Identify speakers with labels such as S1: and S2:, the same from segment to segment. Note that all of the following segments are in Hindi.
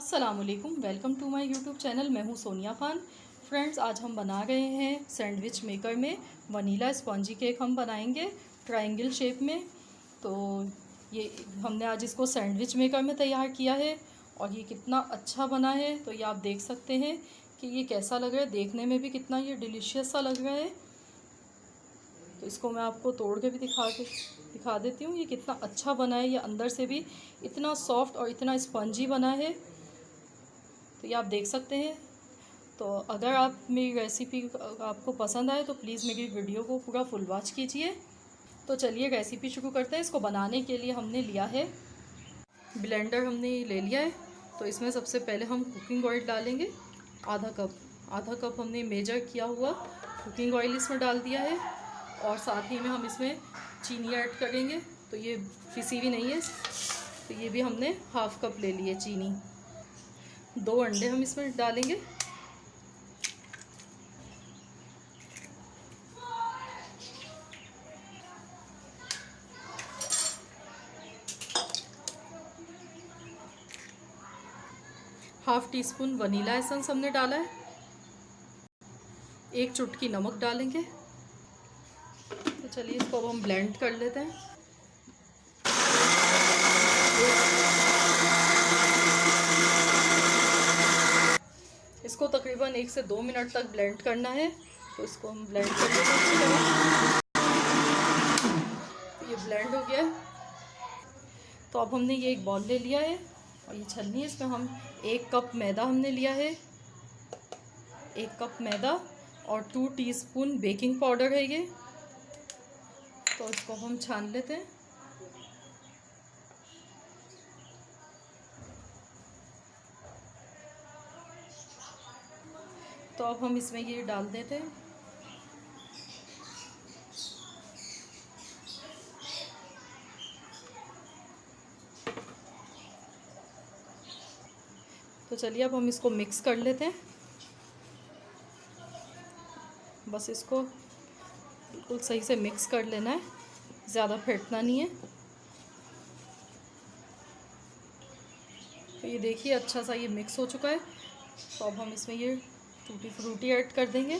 S1: अस्सलामुअलैकुम, welcome to my YouTube channel. मैं हूं सोनिया ख़ान। फ्रेंड्स, आज हम बना रहे हैं सैंडविच मेकर में वनीला स्पॉन्जी केक हम बनाएंगे ट्रायंगल शेप में। तो ये हमने आज इसको सैंडविच मेकर में तैयार किया है और ये कितना अच्छा बना है। तो ये आप देख सकते हैं कि ये कैसा लग रहा है, देखने में भी कितना ये डिलीशियस सा लग रहा है। तो इसको मैं आपको तोड़ के भी दिखा देती हूँ। ये कितना अच्छा बना है, ये अंदर से भी इतना सॉफ्ट और इतना स्पंजी बना है। तो ये आप देख सकते हैं। तो अगर आप मेरी रेसिपी आपको पसंद आए तो प्लीज़ मेरी वीडियो को पूरा फुल वॉच कीजिए। तो चलिए रेसिपी शुरू करते हैं। इसको बनाने के लिए हमने लिया है ब्लेंडर, हमने ले लिया है। तो इसमें सबसे पहले हम कुकिंग ऑयल डालेंगे। आधा कप हमने मेजर किया हुआ कुकिंग ऑयल इसमें डाल दिया है। और साथ ही में हम इसमें चीनी ऐड करेंगे। तो ये पिसी हुई नहीं है, तो ये भी हमने हाफ कप ले ली है चीनी। 2 अंडे हम इसमें डालेंगे। Half tea spoon vanilla essence हमने डाला है। 1 चुटकी नमक डालेंगे। तो चलिए इसको अब हम ब्लेंड कर लेते हैं। इसको तकरीबन 1 से 2 मिनट तक ब्लेंड करना है। तो इसको हम ब्लेंड कर लेते हैं अच्छी तरह। तो ये ब्लेंड हो गया है। तो अब हमने ये एक बॉल ले लिया है और ये छलनी है। इसमें हम 1 कप मैदा हमने लिया है, 1 कप मैदा और 2 टीस्पून बेकिंग पाउडर है ये। तो इसको हम छान लेते हैं। तो अब हम इसमें ये डाल देते हैं। तो चलिए अब हम इसको मिक्स कर लेते हैं। बस इसको बिल्कुल सही से मिक्स कर लेना है, ज़्यादा फेंटना नहीं है। तो ये देखिए अच्छा सा ये मिक्स हो चुका है। तो अब हम इसमें ये टूटी फ्रूटी ऐड कर देंगे।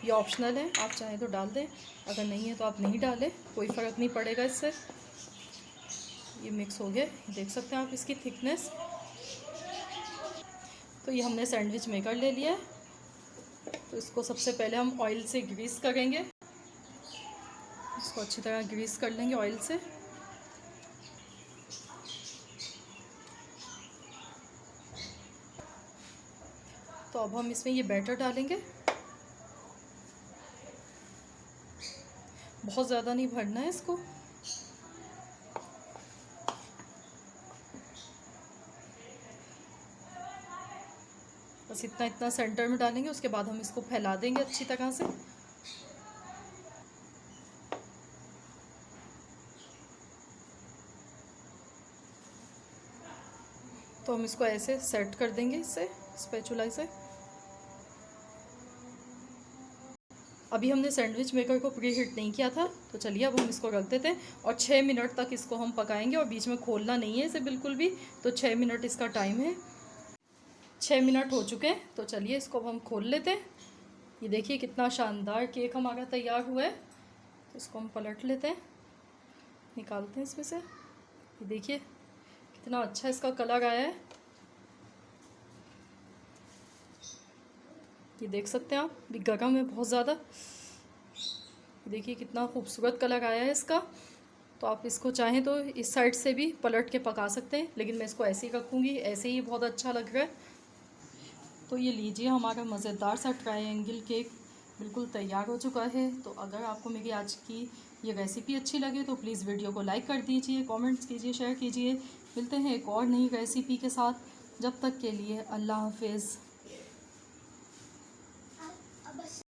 S1: ये ऑप्शनल है, आप चाहें तो डाल दें, अगर नहीं है तो आप नहीं डालें, कोई फ़र्क नहीं पड़ेगा इससे। ये मिक्स हो गया, देख सकते हैं आप इसकी थिकनेस। तो ये हमने सैंडविच मेकर ले लिया है। तो इसको सबसे पहले हम ऑयल से ग्रीस करेंगे। इसको अच्छी तरह ग्रीस कर लेंगे ऑयल से। तो अब हम इसमें ये बैटर डालेंगे। बहुत ज़्यादा नहीं भरना है इसको। बस इतना सेंटर में डालेंगे। उसके बाद हम इसको फैला देंगे अच्छी तरह से। तो हम इसको ऐसे सेट कर देंगे इससे, स्पैचुला से। अभी हमने सैंडविच मेकर को प्री हीट नहीं किया था। तो चलिए अब हम इसको रख देते हैं और 6 मिनट तक इसको हम पकाएंगे। और बीच में खोलना नहीं है इसे बिल्कुल भी। तो 6 मिनट इसका टाइम है। 6 मिनट हो चुके हैं। तो चलिए इसको अब हम खोल लेते हैं। ये देखिए कितना शानदार केक हमारा तैयार हुआ है। तो इसको हम पलट लेते हैं, निकालते हैं इसमें से। ये देखिए कितना अच्छा इसका कलर आया है। ये देख सकते हैं आप, भी गरम है बहुत ज़्यादा। देखिए कितना खूबसूरत कलर आया है इसका। तो आप इसको चाहें तो इस साइड से भी पलट के पका सकते हैं, लेकिन मैं इसको ऐसे ही रखूँगी, ऐसे ही बहुत अच्छा लग रहा है। तो ये लीजिए, हमारा मज़ेदार सा ट्रायंगल केक बिल्कुल तैयार हो चुका है। तो अगर आपको मेरी आज की ये रेसिपी अच्छी लगे तो प्लीज़ वीडियो को लाइक कर दीजिए, कमेंट्स कीजिए, शेयर कीजिए। मिलते हैं एक और नई रेसिपी के साथ। जब तक के लिए अल्लाह हाफ़िज़।